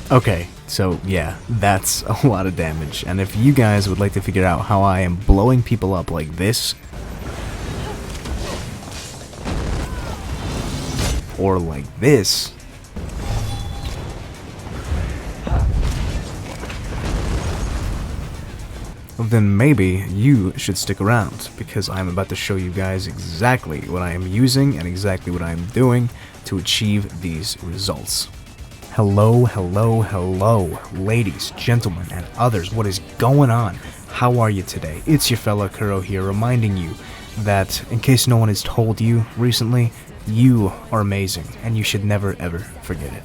Okay, so yeah, that's a lot of damage, and if you guys would like to figure out how I am blowing people up like this, or like this, then maybe you should stick around, because I'm about to show you guys exactly what I am using and exactly what I am doing to achieve these results. Hello, hello, hello, ladies, gentlemen, and others, what is going on? How are you today? It's your fella Kuro here, reminding you that, in case no one has told you recently, you are amazing, and you should never ever forget it.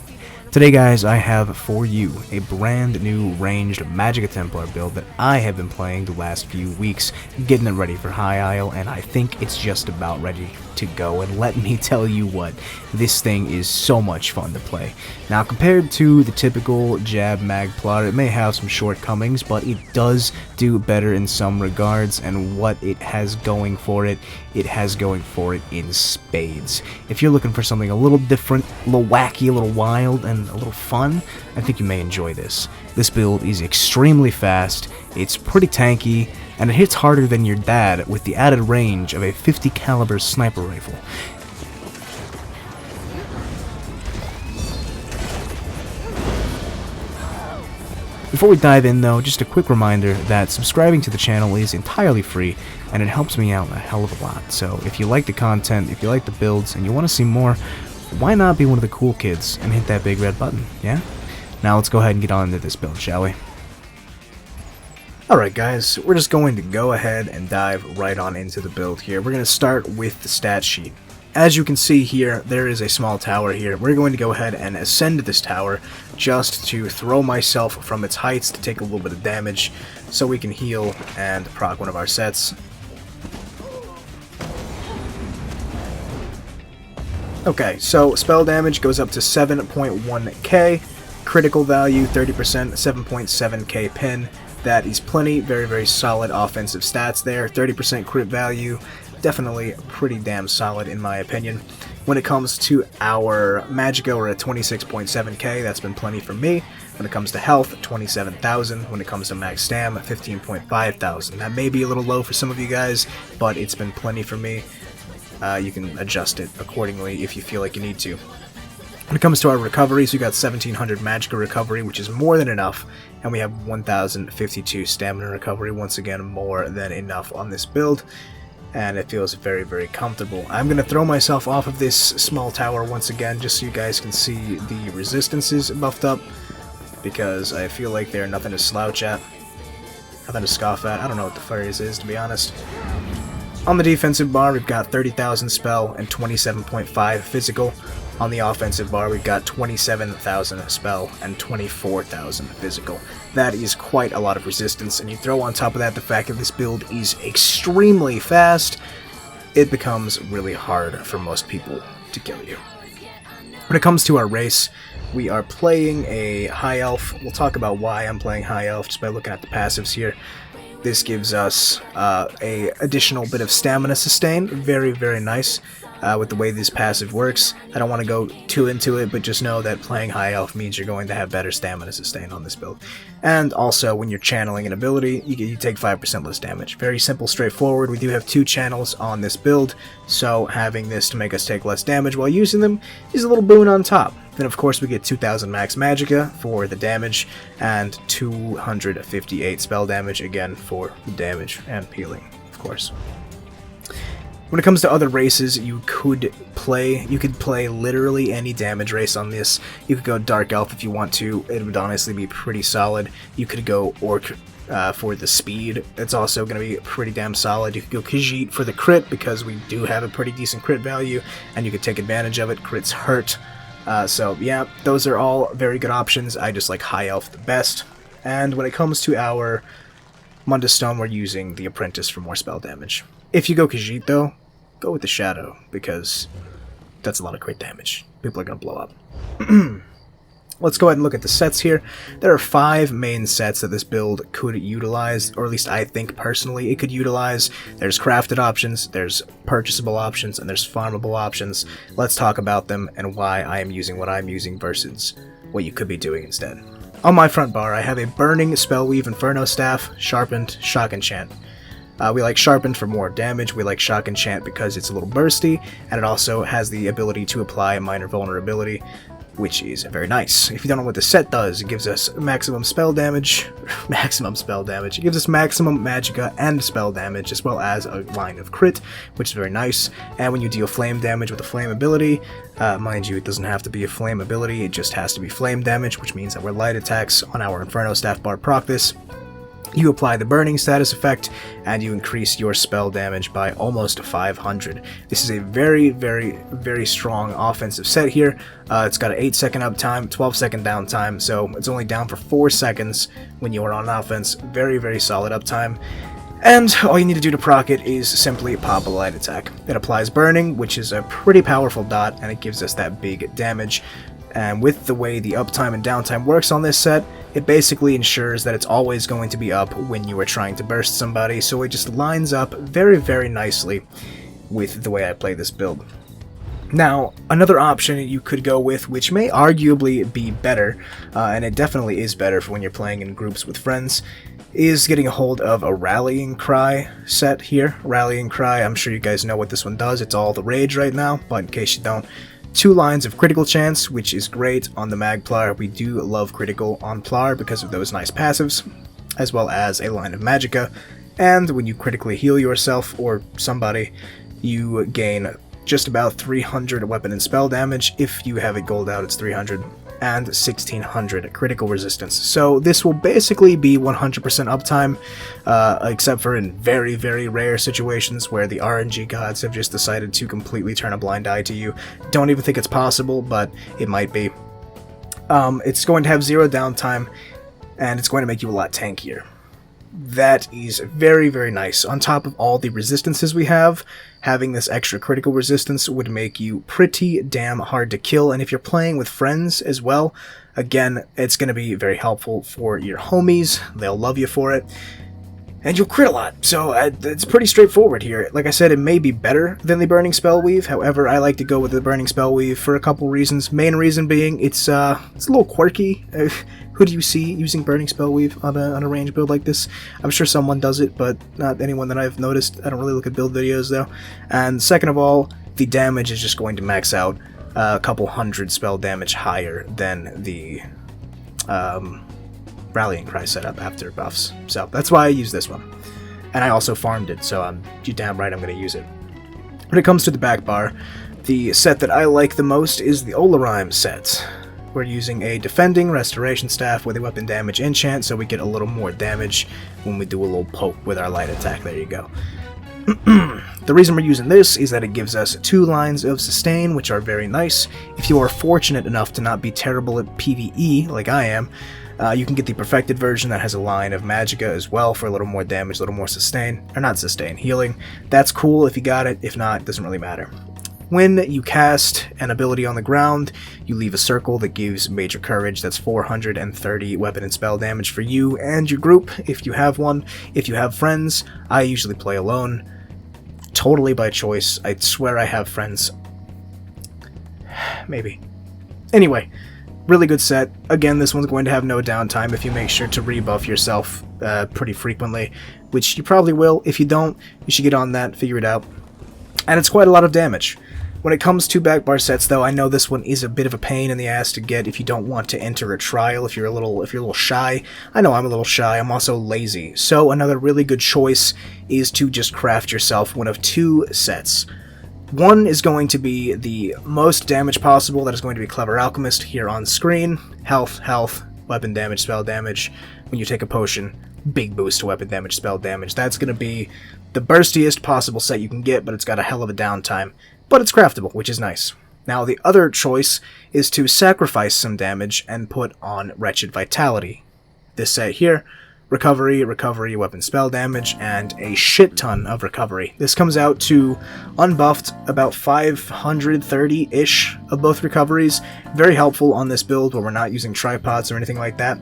Today, guys, I have for you a brand new Ranged Magplar build that I have been playing the last few weeks, getting it ready for High Isle, and I think it's just about ready to go. And let me tell you what, this thing is so much fun to play. Now, compared to the typical Jab Magplar, it may have some shortcomings, but it does do better in some regards, and what it has going for it has going for it in spades. If you're looking for something a little different, a little wacky, a little wild, and a little fun, I think you may enjoy this. This build is extremely fast, it's pretty tanky, and it hits harder than your dad with the added range of a 50 caliber sniper rifle. Before we dive in though, just a quick reminder that subscribing to the channel is entirely free, and it helps me out a hell of a lot. So if you like the content, if you like the builds, and you want to see more, why not be one of the cool kids and hit that big red button, yeah? Now let's go ahead and get on into this build, shall we? Alright guys, we're just going to go ahead and dive right on into the build here. We're going to start with the stat sheet. As you can see here, there is a small tower here. We're going to go ahead and ascend this tower just to throw myself from its heights to take a little bit of damage so we can heal and proc one of our sets. Okay, so spell damage goes up to 7.1k, critical value 30%, 7.7k pin. That is plenty, very, very solid offensive stats there. 30% crit value, definitely pretty damn solid in my opinion. When it comes to our Magicka, we're at 26.7k, that's been plenty for me. When it comes to health, 27,000. When it comes to max stam, 15,500. That may be a little low for some of you guys, but it's been plenty for me. You can adjust it accordingly if you feel like you need to. When it comes to our recoveries, we got 1700 Magicka recovery, which is more than enough, and we have 1052 stamina recovery, once again more than enough on this build, and it feels very, very comfortable. I'm going to throw myself off of this small tower once again, just so you guys can see the resistances buffed up, because I feel like they're nothing to slouch at, nothing to scoff at. I don't know what the phrase is, to be honest. On the defensive bar, we've got 30,000 spell and 27.5 physical. On the offensive bar, we've got 27,000 spell and 24,000 physical. That is quite a lot of resistance, and you throw on top of that the fact that this build is extremely fast, it becomes really hard for most people to kill you. When it comes to our race, we are playing a High Elf. We'll talk about why I'm playing High Elf just by looking at the passives here. This gives us a additional bit of stamina sustain. Very, very nice with the way this passive works. I don't want to go too into it, but just know that playing High Elf means you're going to have better stamina sustain on this build. And also, when you're channeling an ability, you take 5% less damage. Very simple, straightforward. We do have 2 channels on this build, so having this to make us take less damage while using them is a little boon on top. Then of course we get 2000 max Magicka for the damage, and 258 spell damage again for the damage and healing, of course. When it comes to other races, you could play literally any damage race on this. You could go Dark Elf if you want to, it would honestly be pretty solid. You could go Orc for the speed, it's also going to be pretty damn solid. You could go Khajiit for the crit, because we do have a pretty decent crit value, and you could take advantage of it. Crits hurt. So yeah, those are all very good options. I just like High Elf the best. And when it comes to our Mundus Stone, we're using the Apprentice for more spell damage. If you go Khajiit though, go with the Shadow, because that's a lot of crit damage. People are going to blow up. Let's go ahead and look at the sets here. There are 5 main sets that this build could utilize, or at least I think personally it could utilize. There's crafted options, there's purchasable options, and there's farmable options. Let's talk about them and why I am using what I'm using versus what you could be doing instead. On my front bar, I have a Burning Spellweave Inferno Staff, Sharpened, Shock Enchant. We like Sharpened for more damage, we like Shock Enchant because it's a little bursty, and it also has the ability to apply Minor Vulnerability, which is very nice. If you don't know what the set does, it gives us maximum spell damage, it gives us maximum magicka and spell damage, as well as a line of crit, which is very nice. And when you deal flame damage with a flame ability, mind you, it doesn't have to be a flame ability, it just has to be flame damage, which means that where light attacks on our Inferno Staff bar proc this, you apply the burning status effect, and you increase your spell damage by almost 500. This is a very, very, very strong offensive set here. It's got an 8-second uptime, 12-second downtime, so it's only down for 4 seconds when you are on offense. Very, very solid uptime. And all you need to do to proc it is simply pop a light attack. It applies burning, which is a pretty powerful dot, and it gives us that big damage. And with the way the uptime and downtime works on this set, it basically ensures that it's always going to be up when you are trying to burst somebody, so it just lines up very, very nicely with the way I play this build. Now, another option you could go with, which may arguably be better, and it definitely is better for when you're playing in groups with friends, is getting a hold of a Rallying Cry set here. Rallying Cry, I'm sure you guys know what this one does, it's all the rage right now, but in case you don't, 2 lines of critical chance, which is great on the Magplar. We do love critical on Plar because of those nice passives, as well as a line of magicka, and when you critically heal yourself or somebody, you gain just about 300 weapon and spell damage. If you have it gold out, it's 300, and 1600 critical resistance. So this will basically be 100% uptime, except for in very, very rare situations where the RNG gods have just decided to completely turn a blind eye to you. Don't even think it's possible, but it might be. It's going to have 0 downtime, and it's going to make you a lot tankier. That is very, very nice. On top of all the resistances we have, having this extra critical resistance would make you pretty damn hard to kill, and if you're playing with friends as well, again, it's going to be very helpful for your homies. They'll love you for it, and you'll crit a lot. So it's pretty straightforward here. Like I said, it may be better than the Burning Spellweave. However, I like to go with the Burning Spellweave for a couple reasons. Main reason being it's a little quirky. Who do you see using Burning Spellweave on a range build like this? I'm sure someone does it, but not anyone that I've noticed. I don't really look at build videos though. And second of all, the damage is just going to max out a couple hundred spell damage higher than the Rallying Cry setup after buffs. So that's why I use this one. And I also farmed it, so you're damn right I'm going to use it. When it comes to the back bar, the set that I like the most is the Olarime set. We're using a Defending Restoration Staff with a weapon damage enchant, so we get a little more damage when we do a little poke with our light attack. There you go. The reason we're using this is that it gives us 2 lines of sustain, which are very nice. If you are fortunate enough to not be terrible at PvE, like I am, you can get the perfected version that has a line of magicka as well for a little more damage, a little more sustain. Or not sustain, healing. That's cool if you got it. If not, it doesn't really matter. When you cast an ability on the ground, you leave a circle that gives Major Courage. That's 430 weapon and spell damage for you and your group, if you have one. If you have friends, I usually play alone. Totally by choice. I swear I have friends. Maybe. Anyway, really good set. Again, this one's going to have no downtime if you make sure to rebuff yourself pretty frequently, which you probably will. If you don't, you should get on that, figure it out. And it's quite a lot of damage. When it comes to back bar sets, though, I know this one is a bit of a pain in the ass to get if you don't want to enter a trial, if you're a little shy. I know I'm a little shy, I'm also lazy. So another really good choice is to just craft yourself one of 2 sets. One is going to be the most damage possible, that is going to be Clever Alchemist here on screen. Health, weapon damage, spell damage. When you take a potion, big boost to weapon damage, spell damage. That's going to be the burstiest possible set you can get, but it's got a hell of a downtime. But it's craftable, which is nice. Now, the other choice is to sacrifice some damage and put on Wretched Vitality. This set here, recovery, weapon spell damage, and a shit ton of recovery. This comes out to unbuffed about 530-ish of both recoveries. Very helpful on this build where we're not using tripods or anything like that.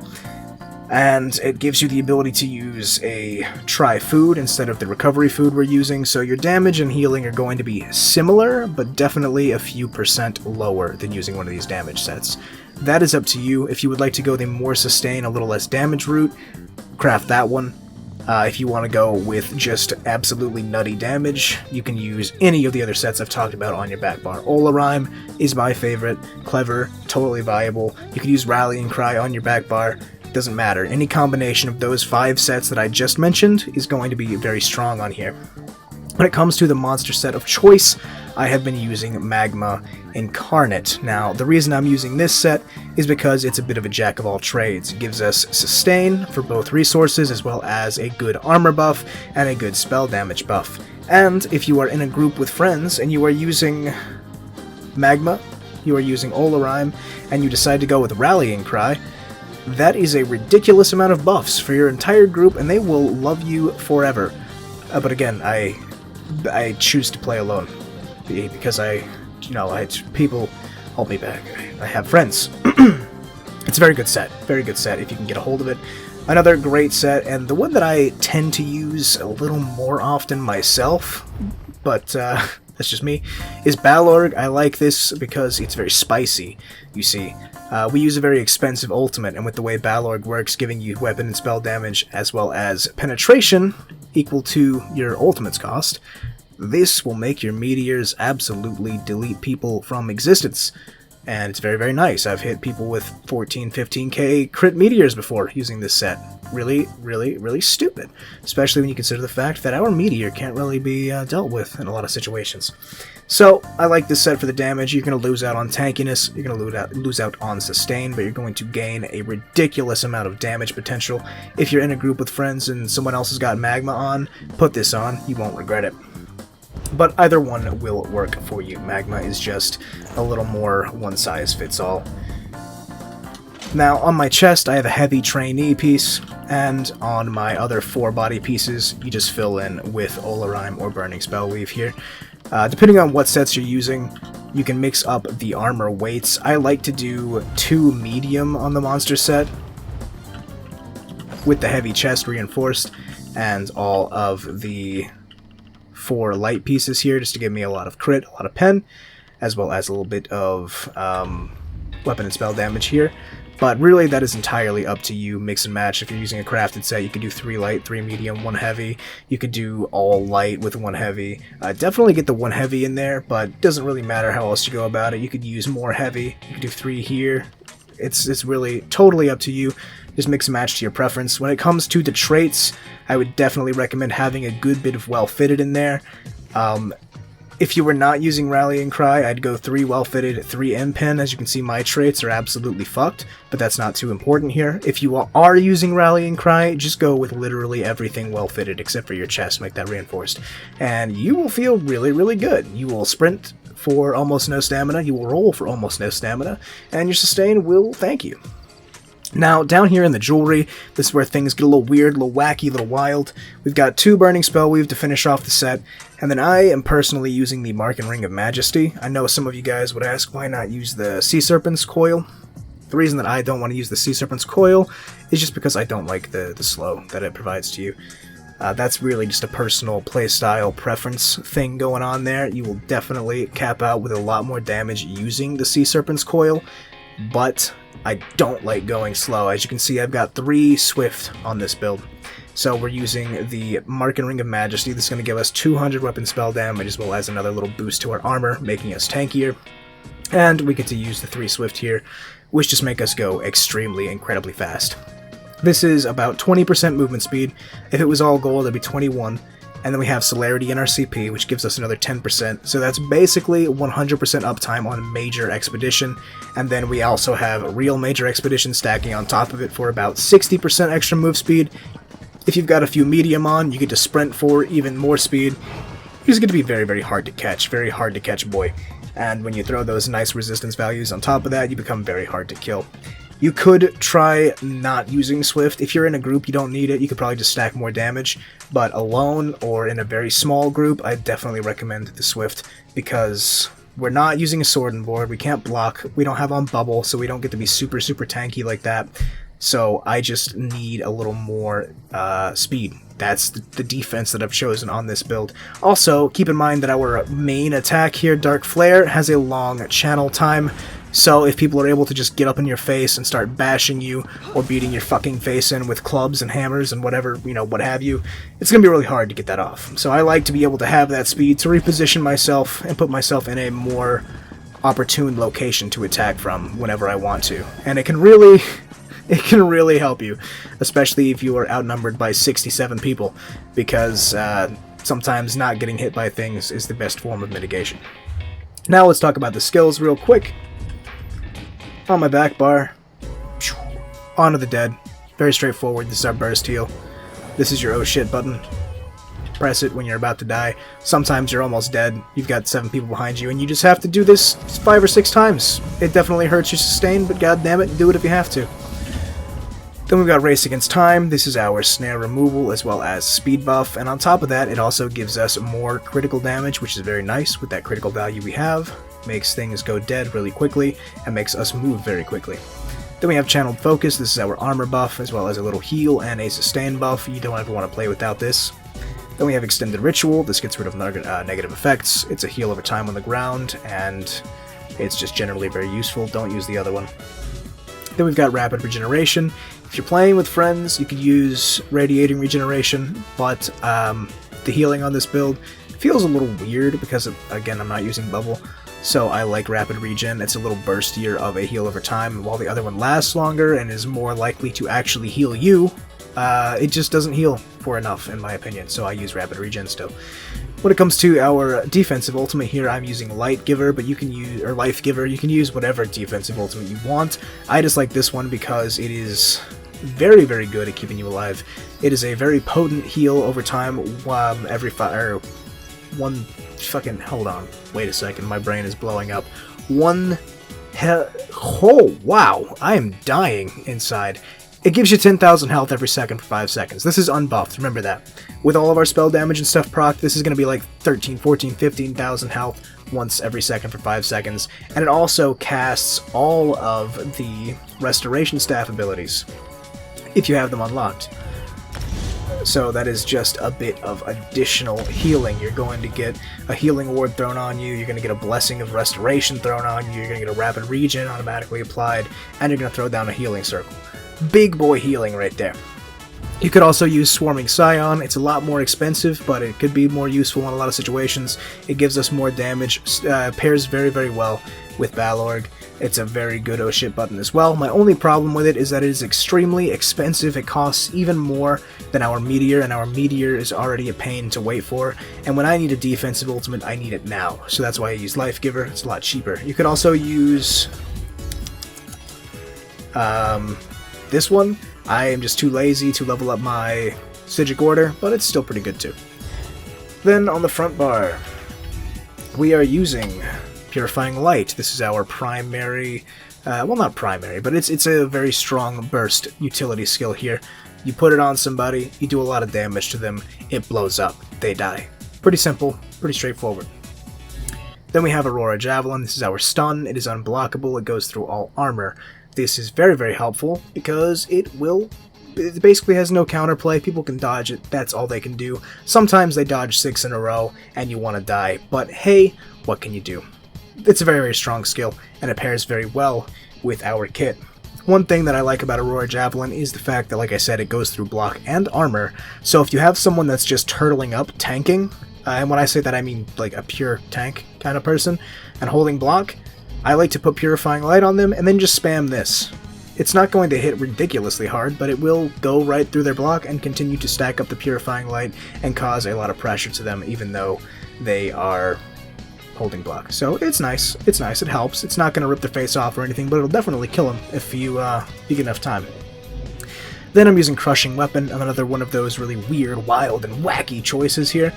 and it gives you the ability to use a tri-food instead of the recovery food we're using, so your damage and healing are going to be similar, but definitely a few % lower than using one of these damage sets. That is up to you. If you would like to go the more sustain, a little less damage route, craft that one. If you want to go with just absolutely nutty damage, you can use any of the other sets I've talked about on your back bar. Olarime is my favorite, clever, totally viable. You can use Rallying Cry on your back bar. Doesn't matter. Any combination of those 5 sets that I just mentioned is going to be very strong on here. When it comes to the monster set of choice, I have been using Magma Incarnate. Now, the reason I'm using this set is because it's a bit of a jack of all trades. It gives us sustain for both resources as well as a good armor buff and a good spell damage buff. And if you are in a group with friends and you are using Magma, you are using Olarime, and you decide to go with Rallying Cry, that is a ridiculous amount of buffs for your entire group, and they will love you forever. But again, I choose to play alone because people hold me back. I have friends. It's a very good set if you can get a hold of it. Another great set, and the one that I tend to use a little more often myself, but that's just me, is Balorg. I like this because it's very spicy, you see. We use a very expensive ultimate, and with the way Balorg works, giving you weapon and spell damage as well as penetration equal to your ultimate's cost, this will make your meteors absolutely delete people from existence. And it's very, very nice. I've hit people with 14, 15k crit meteors before using this set. Really, really, really stupid. Especially when you consider the fact that our meteor can't really be dealt with in a lot of situations. So, I like this set for the damage. You're going to lose out on tankiness, you're going to lose out on sustain, but you're going to gain a ridiculous amount of damage potential. If you're in a group with friends and someone else has got Magma on, put this on. You won't regret it. But either one will work for you. Magma is just a little more one-size-fits-all. Now, on my chest, I have a heavy trainee piece, and on my other 4 body pieces, you just fill in with Olarime or Burning Spellweave here. Depending on what sets you're using, you can mix up the armor weights. I like to do 2 medium on the monster set, with the heavy chest reinforced, and all of the 4 light pieces here, just to give me a lot of crit, a lot of pen, as well as a little bit of weapon and spell damage here. But really, that is entirely up to you. Mix and match. If you're using a crafted set, you could do 3 light, 3 medium, 1 heavy. You could do all light with 1 heavy. Definitely get the 1 heavy in there, but it doesn't really matter how else you go about it. You could use more heavy. You could do 3 here. It's really totally up to you. Just mix and match to your preference. When it comes to the traits, I would definitely recommend having a good bit of well-fitted in there. If you were not using Rallying Cry, I'd go 3 well-fitted, 3 M-Pen. As you can see, my traits are absolutely fucked, but that's not too important here. If you are using Rallying Cry, just go with literally everything well-fitted except for your chest, make that reinforced. And you will feel really, really good. You will sprint for almost no stamina, you will roll for almost no stamina, and your sustain will thank you. Now, down here in the jewelry, this is where things get a little weird, a little wacky, a little wild. We've got 2 Burning Spellweave to finish off the set, and then I am personally using the Mark and Ring of Majesty. I know some of you guys would ask, why not use the Sea Serpent's Coil? The reason that I don't want to use the Sea Serpent's Coil is just because I don't like the slow that it provides to you. That's really just a personal playstyle preference thing going on there. You will definitely cap out with a lot more damage using the Sea Serpent's Coil, but I don't like going slow. As you can see, I've got 3 Swift on this build. So we're using the Mark and Ring of Majesty. This is going to give us 200 weapon spell damage as well as another little boost to our armor, making us tankier. And we get to use the 3 Swift here, which just make us go extremely, incredibly fast. This is about 20% movement speed. If it was all gold, it'd be 21. And then we have Celerity in our CP, which gives us another 10%. So that's basically 100% uptime on Major Expedition. And then we also have Real Major Expedition stacking on top of it for about 60% extra move speed. If you've got a few medium on, you get to sprint for even more speed. He's going to be very, very hard to catch boy. And when you throw those nice resistance values on top of that, you become very hard to kill. You could try not using Swift. If you're in a group, you don't need it. You could probably just stack more damage. But alone or in a very small group, I definitely recommend the Swift because we're not using a sword and board. We can't block. We don't have on bubble, so we don't get to be super, super tanky like that. so I just need a little more speed. That's the defense that I've chosen on this build. Also, keep in mind that our main attack here, Dark Flare, has a long channel time, so if people are able to just get up in your face and start bashing you or beating your fucking face in with clubs and hammers and whatever, you know, what have you, it's going to be really hard to get that off. So I like to be able to have that speed to reposition myself and put myself in a more opportune location to attack from whenever I want to. And it can really help you, especially if you are outnumbered by 67 people, because sometimes not getting hit by things is the best form of mitigation. Now let's talk about the skills real quick. On my back bar, onto the dead. Very straightforward. This is our burst heal. This is your oh shit button. Press it when you're about to die. Sometimes you're almost dead. You've got 7 people behind you, and you just have to do this 5 or 6 times. It definitely hurts your sustain, but god damn it, do it if you have to. Then we've got Race Against Time. This is our snare removal as well as speed buff, and on top of that, it also gives us more critical damage, which is very nice with that critical value we have. Makes things go dead really quickly, and makes us move very quickly. Then we have Channeled Focus. This is our armor buff, as well as a little heal and a sustain buff. You don't ever want to play without this. Then we have Extended Ritual. This gets rid of negative effects. It's a heal over time on the ground, and it's just generally very useful. Don't use the other one. Then we've got Rapid Regeneration. If you're playing with friends, you could use Radiating Regeneration, but the healing on this build feels a little weird because, again, I'm not using Bubble, so I like Rapid Regen. It's a little burstier of a heal over time, while the other one lasts longer and is more likely to actually heal you. It just doesn't heal for enough, in my opinion, so I use Rapid Regen still. When it comes to our defensive ultimate here, I'm using Light Giver, but you can use, or Life Giver, you can use whatever defensive ultimate you want. I just like this one because it is very, very good at keeping you alive. It is a very potent heal over time, hold on, wait a second, my brain is blowing up. Oh, wow, I am dying inside. It gives you 10,000 health every second for 5 seconds. This is unbuffed, remember that. With all of our spell damage and stuff proc, this is going to be like 13, 14, 15,000 health once every second for 5 seconds. And it also casts all of the Restoration Staff abilities, if you have them unlocked. So that is just a bit of additional healing. You're going to get a Healing Ward thrown on you, you're going to get a Blessing of Restoration thrown on you, you're going to get a Rapid Regen automatically applied, and you're going to throw down a Healing Circle. Big boy healing right there. You could also use Swarming Scion. It's a lot more expensive, but it could be more useful in a lot of situations. It gives us more damage, pairs very, very well with Balorg. It's a very good oh shit button as well. My only problem with it is that it is extremely expensive. It costs even more than our Meteor, and our Meteor is already a pain to wait for. And when I need a defensive ultimate, I need it now. So that's why I use Life Giver. It's a lot cheaper. You could also use this one. I am just too lazy to level up my Psijic Order, but it's still pretty good too. Then on the front bar, we are using Purifying Light. This is our primary, well, not primary, but it's a very strong burst utility skill here. You put it on somebody, you do a lot of damage to them, it blows up, they die. Pretty simple, pretty straightforward. Then we have Aurora Javelin. This is our stun. It is unblockable, it goes through all armor. This is very, very helpful because it basically has no counterplay. People can dodge it, that's all they can do. Sometimes they dodge 6 in a row and you want to die, but hey, what can you do? It's a very, very strong skill, and it pairs very well with our kit. One thing that I like about Aurora Javelin is the fact that, like I said, it goes through block and armor, so if you have someone that's just turtling up, tanking, and when I say that I mean like a pure tank kind of person, and holding block, I like to put Purifying Light on them and then just spam this. It's not going to hit ridiculously hard, but it will go right through their block and continue to stack up the Purifying Light and cause a lot of pressure to them, even though they are holding block. So it's nice, it helps. It's not going to rip their face off or anything, but it'll definitely kill them if you get enough time. Then I'm using Crushing Weapon, another one of those really weird, wild, and wacky choices here.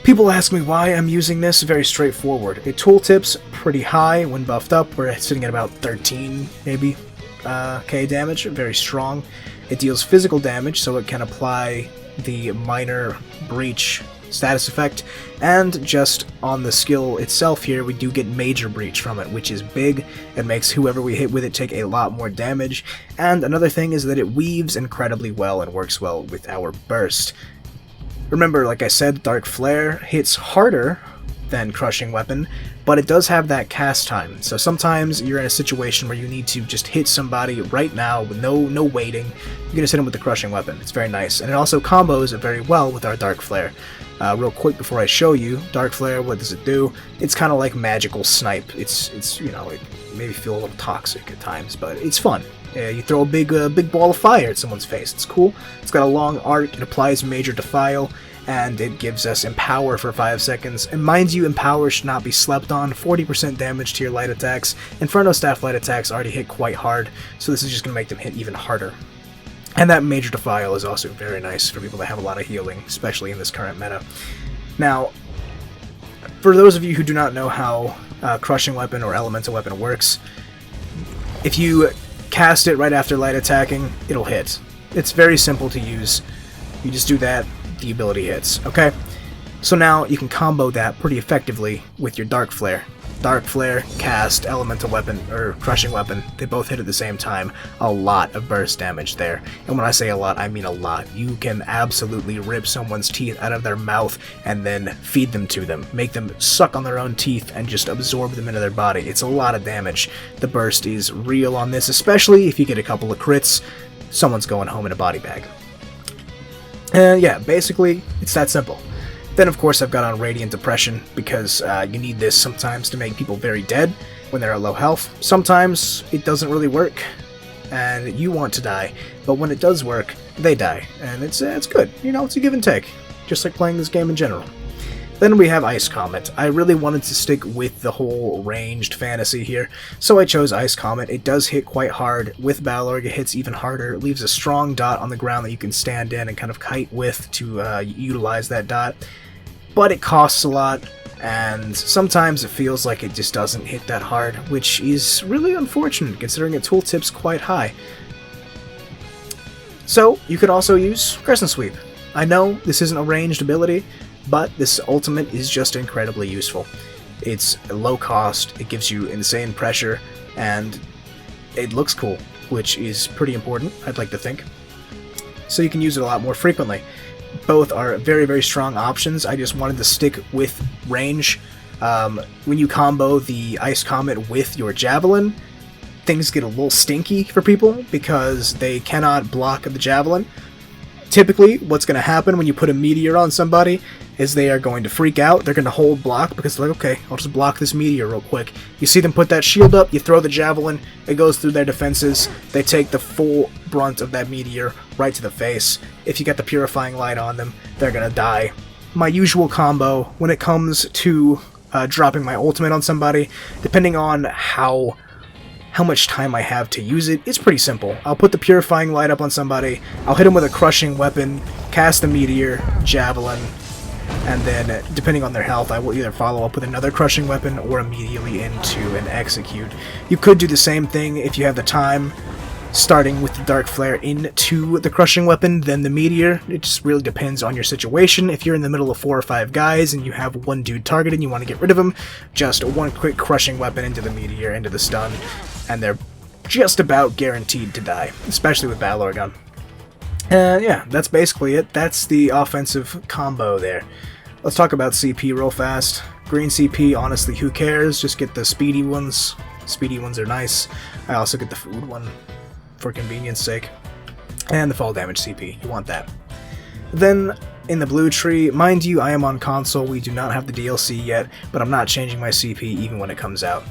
People ask me why I'm using this. Very straightforward. It tooltips pretty high when buffed up. We're sitting at about 13, maybe, K damage. Very strong. It deals physical damage, so it can apply the minor breach status effect, and just on the skill itself here, we do get Major Breach from it, which is big. It makes whoever we hit with it take a lot more damage, and another thing is that it weaves incredibly well and works well with our burst. Remember, like I said, Dark Flare hits harder than Crushing Weapon, but it does have that cast time, so sometimes you're in a situation where you need to just hit somebody right now with no waiting. You can just hit them with the Crushing Weapon. It's very nice, and it also combos it very well with our Dark Flare. Real quick before I show you, Dark Flare, what does it do? It's kind of like magical snipe. It's you know, it maybe feel a little toxic at times, but it's fun. You throw a big ball of fire at someone's face. It's cool. It's got a long arc. It applies Major Defile, and it gives us Empower for 5 seconds. And mind you, Empower should not be slept on. 40% damage to your light attacks. Inferno Staff light attacks already hit quite hard, so this is just going to make them hit even harder. And that Major Defile is also very nice for people that have a lot of healing, especially in this current meta. Now, for those of you who do not know how Crushing Weapon or Elemental Weapon works, if you cast it right after light attacking, it'll hit. It's very simple to use. You just do that, the ability hits, okay? So now you can combo that pretty effectively with your Dark Flare. Dark Flare, cast, Elemental Weapon, or Crushing Weapon, they both hit at the same time. A lot of burst damage there. And when I say a lot, I mean a lot. You can absolutely rip someone's teeth out of their mouth and then feed them to them. Make them suck on their own teeth and just absorb them into their body. It's a lot of damage. The burst is real on this, especially if you get a couple of crits. Someone's going home in a body bag. And yeah, basically, it's that simple. Then, of course, I've got on Radiant Depression, because you need this sometimes to make people very dead when they're at low health. Sometimes it doesn't really work, and you want to die, but when it does work, they die. And it's good. You know, it's a give and take, just like playing this game in general. Then we have Ice Comet. I really wanted to stick with the whole ranged fantasy here, so I chose Ice Comet. It does hit quite hard. With Balorg, it hits even harder. It leaves a strong dot on the ground that you can stand in and kind of kite with to utilize that dot. But it costs a lot, and sometimes it feels like it just doesn't hit that hard, which is really unfortunate considering its tooltip's quite high. So, you could also use Crescent Sweep. I know this isn't a ranged ability, but this ultimate is just incredibly useful. It's low cost, it gives you insane pressure, and it looks cool, which is pretty important, I'd like to think. So you can use it a lot more frequently. Both are very, very strong options. I just wanted to stick with range. When you combo the Ice Comet with your Javelin, things get a little stinky for people because they cannot block the Javelin. Typically, what's going to happen when you put a meteor on somebody is they are going to freak out. They're going to hold block because they're like, okay, I'll just block this meteor real quick. You see them put that shield up, you throw the Javelin, it goes through their defenses, they take the full brunt of that meteor right to the face. If you get the Purifying Light on them, they're going to die. My usual combo when it comes to dropping my ultimate on somebody, depending on how much time I have to use it, it's pretty simple. I'll put the Purifying Light up on somebody, I'll hit them with a Crushing Weapon, cast the Meteor, Javelin, and then, depending on their health, I will either follow up with another Crushing Weapon or immediately into an Execute. You could do the same thing if you have the time, starting with the Dark Flare into the Crushing Weapon, then the Meteor. It just really depends on your situation. If you're in the middle of 4 or 5 guys and you have one dude targeted and you want to get rid of him, just one quick Crushing Weapon into the Meteor, into the stun, and they're just about guaranteed to die, especially with Balorg. Yeah, that's basically it. That's the offensive combo there. Let's talk about CP real fast. Green CP, honestly, who cares? Just get the speedy ones. Speedy ones are nice. I also get the food one for convenience sake. And the fall damage CP, you want that. Then, in the blue tree, mind you, I am on console, we do not have the DLC yet, but I'm not changing my CP even when it comes out.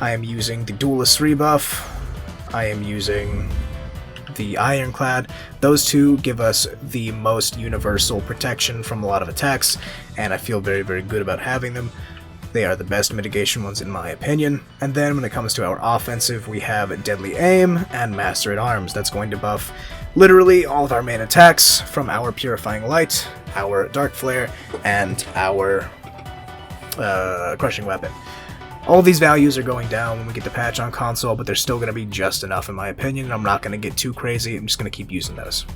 I am using the Duelist rebuff, I am using the Ironclad. Those two give us the most universal protection from a lot of attacks, and I feel very, very good about having them. They are the best mitigation ones in my opinion. And then when it comes to our offensive, we have Deadly Aim and Master at Arms. That's going to buff literally all of our main attacks from our Purifying Light, our Dark Flare, and our Crushing Weapon. All of these values are going down when we get the patch on console, but they're still going to be just enough in my opinion, and I'm not going to get too crazy. I'm just going to keep using those.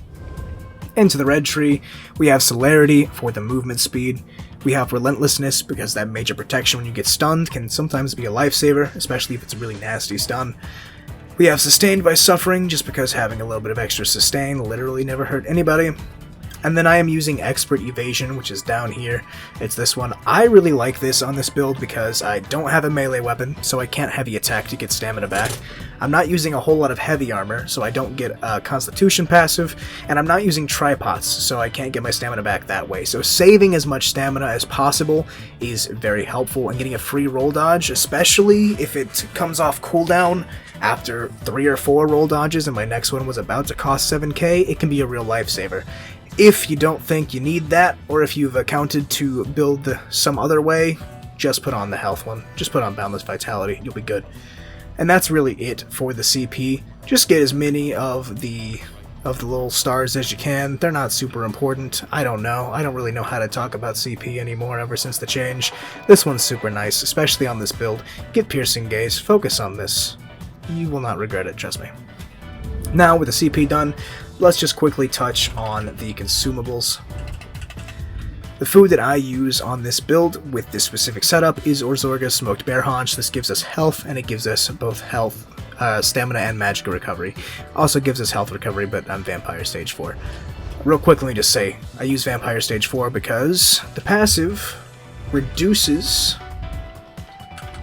Into the red tree, we have Celerity for the movement speed. We have Relentlessness because that major protection when you get stunned can sometimes be a lifesaver, especially if it's a really nasty stun. We have Sustained by Suffering just because having a little bit of extra sustain literally never hurt anybody. And then I am using Expert Evasion, which is down here. It's this one. I really like this on this build because I don't have a melee weapon, so I can't heavy attack to get stamina back. I'm not using a whole lot of heavy armor, so I don't get a Constitution passive, and I'm not using tripods, so I can't get my stamina back that way. So saving as much stamina as possible is very helpful, and getting a free roll dodge, especially if it comes off cooldown after 3 or 4 roll dodges and my next one was about to cost 7k, it can be a real lifesaver. If you don't think you need that, or if you've accounted to build some other way, just put on the health one. Just put on Boundless Vitality, you'll be good. And that's really it for the CP. Just get as many of the little stars as you can. They're not super important. I don't know. I don't really know how to talk about CP anymore ever since the change. This one's super nice, especially on this build. Get Piercing Gaze, focus on this. You will not regret it, trust me. Now, with the CP done, let's just quickly touch on the consumables. The food that I use on this build with this specific setup is Orzorga Smoked Bear Haunch. This gives us health, and it gives us both health, stamina, and magic recovery. Also gives us health recovery, but I'm Vampire Stage 4. Real quick, let me just say, I use Vampire Stage 4 because the passive reduces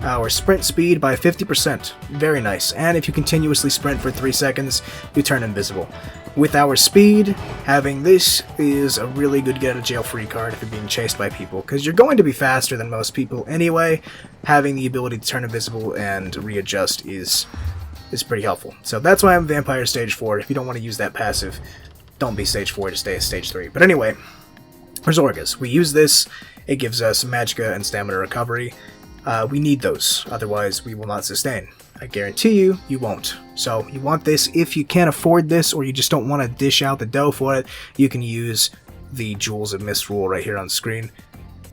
our sprint speed by 50%. Very nice. And if you continuously sprint for 3 seconds, you turn invisible. With our speed, having this is a really good get out of jail free card if you're being chased by people, because you're going to be faster than most people anyway. Having the ability to turn invisible and readjust is pretty helpful. So that's why I'm Vampire Stage 4. If you don't want to use that passive, don't be Stage 4, just stay at Stage 3. But anyway, Orzorgas. We use this, it gives us Magicka and Stamina Recovery. We need those, otherwise we will not sustain. I guarantee you, you won't. So you want this. If you can't afford this, or you just don't want to dish out the dough for it, you can use the Jewels of Misrule right here on screen.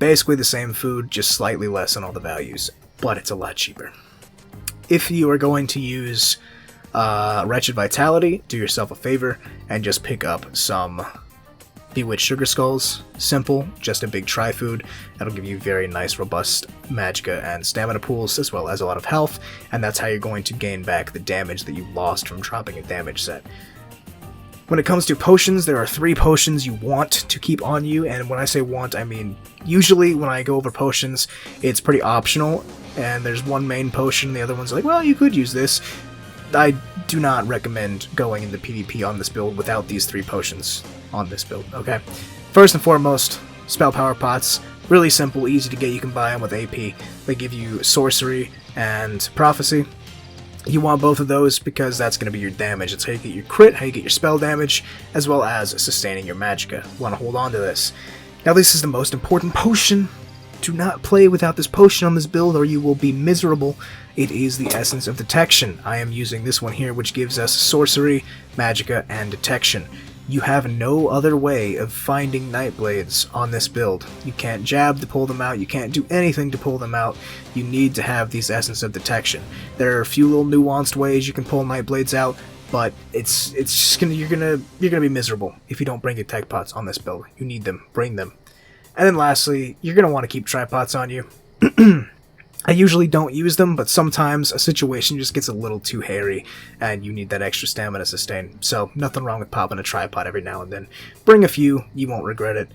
Basically the same food, just slightly less on all the values, but it's a lot cheaper. If you are going to use Wretched Vitality, do yourself a favor and just pick up some Bewitched Sugar Skulls. Simple, just a big tri-food. That'll give you very nice, robust Magicka and stamina pools, as well as a lot of health, and that's how you're going to gain back the damage that you lost from dropping a damage set. When it comes to potions, there are 3 potions you want to keep on you, and when I say want, I mean usually when I go over potions, it's pretty optional, and there's one main potion, the other one's like, well, you could use this. I do not recommend going into PvP on this build without these 3 potions on this build, okay? First and foremost, Spell Power Pots. Really simple, easy to get, you can buy them with AP. They give you Sorcery and Prophecy. You want both of those because that's going to be your damage. It's how you get your crit, how you get your spell damage, as well as sustaining your Magicka. You want to hold on to this. Now this is the most important potion. Do not play without this potion on this build or you will be miserable. It is the Essence of Detection. I am using this one here, which gives us Sorcery, Magicka, and Detection. You have no other way of finding Nightblades on this build. You can't jab to pull them out, you can't do anything to pull them out. You need to have these Essence of Detection. There are a few little nuanced ways you can pull Nightblades out, but it's just you're gonna be miserable if you don't bring your tech pots on this build. You need them, bring them. And then lastly, you're gonna want to keep tripods on you. I usually don't use them, but sometimes a situation just gets a little too hairy and you need that extra stamina sustain. So nothing wrong with popping a tripod every now and then. Bring a few, you won't regret it,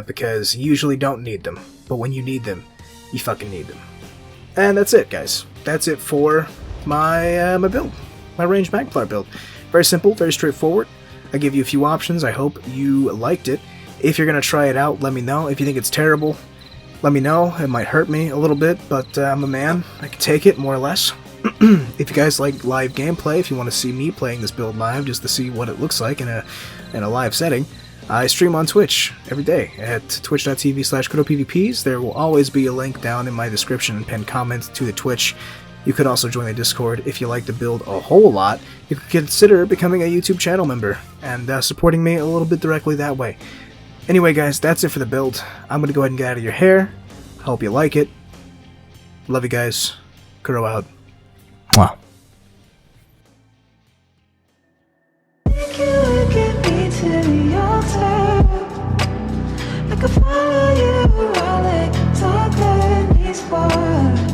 because you usually don't need them. But when you need them, you fucking need them. And that's it, guys. That's it for my my build, my Ranged Magplar build. Very simple, very straightforward. I give you a few options. I hope you liked it. If you're going to try it out, let me know. If you think it's terrible, let me know. It might hurt me a little bit, but I'm a man. I can take it, more or less. If you guys like live gameplay, if you want to see me playing this build live, just to see what it looks like in a live setting, I stream on Twitch every day at twitch.tv/KuroPvPs. There will always be a link down in my description and pinned comment to the Twitch. You could also join the Discord if you like the build a whole lot. You could consider becoming a YouTube channel member and supporting me a little bit directly that way. Anyway, guys, that's it for the build. I'm going to go ahead and get out of your hair. Hope you like it. Love you guys. Kuro out. Wow. Get me to the altar. follow you around like talk in these bars.